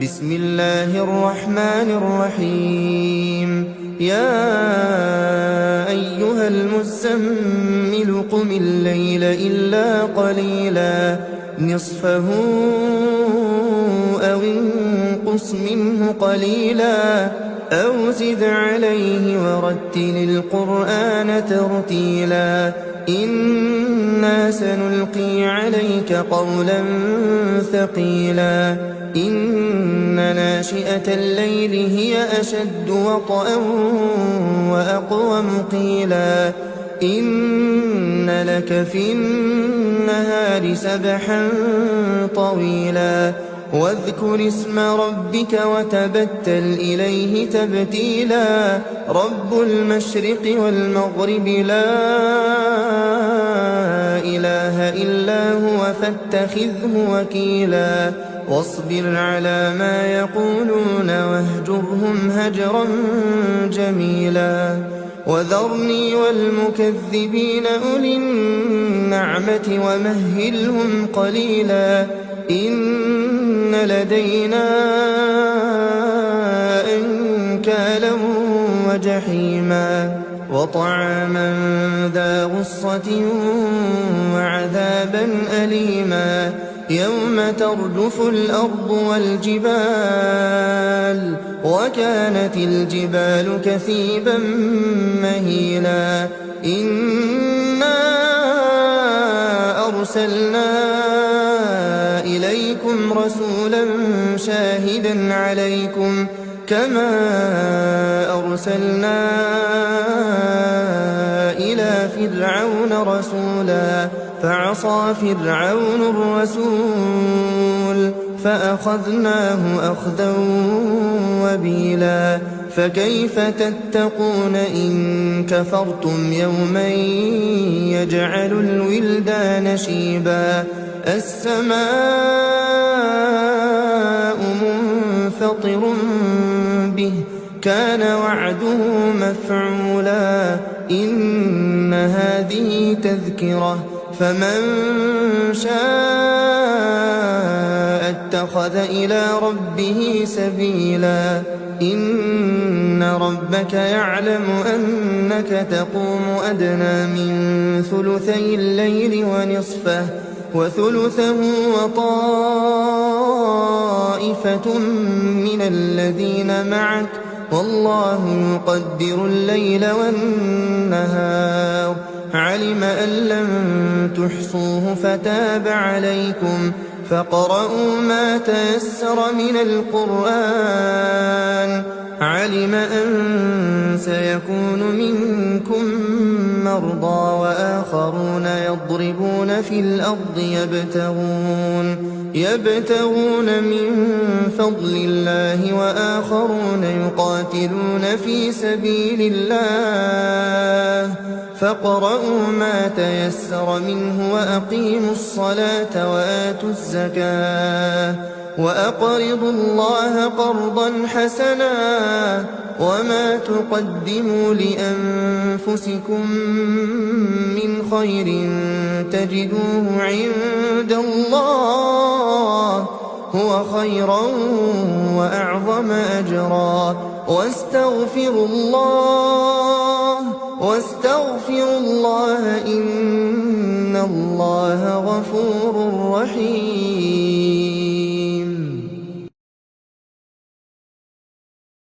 بسم الله الرحمن الرحيم يا أيها المزمل قم الليل إلا قليلا نصفه أو انقص منه قليلا أو زد عليه ورتل القرآن ترتيلا إنا سنلقي عليك قولا ثقيلا إن ناشئة الليل هي أشد وطئا وأقوم قيلا إن لك في النهار سبحا طويلا واذكر اسم ربك وتبتل إليه تبتيلا رب المشرق والمغرب لا إله إلا هو فاتخذه وكيلا واصبر على ما يقولون واهجرهم هجرا جميلا وذرني والمكذبين أولي النعمة ومهلهم قليلا إن لدينا أنكالا وجحيما وطعاما ذا غصة وعذابا أليما يوم ترجف الأرض والجبال وكانت الجبال كثيبا مهيلا إنا أرسلنا إليكم رسولا شاهدا عليكم كما أرسلنا إلى فرعون رسولا فعصى فرعون الرسول فأخذناه أخذا وبيلا فكيف تتقون إن كفرتم يوما يجعل الولدان شيبا السماء منفطر به كان وعده مفعولا إن هذه تذكرة فمن شاء اتخذ إلى ربه سبيلا إن ربك يعلم أنك تقوم أدنى من ثلثي الليل ونصفه وثلثه وطائفة من الذين معك والله يقدر الليل والنهار علم أن لن تحصوه فتاب عليكم فاقرؤوا ما تيسر من القرآن علم أن سيكون منكم مرضى وآخرون يضربون في الأرض يبتغون من فضل الله وآخرون يقاتلون في سبيل الله فاقرؤوا ما تيسر منه وأقيموا الصلاة وآتوا الزكاة وأقرضوا الله قرضا حسنا وما تقدموا لأنفسكم من خير تجدوه عند الله هو خيرا وأعظم أجرا واستغفروا الله إن الله غفور رحيم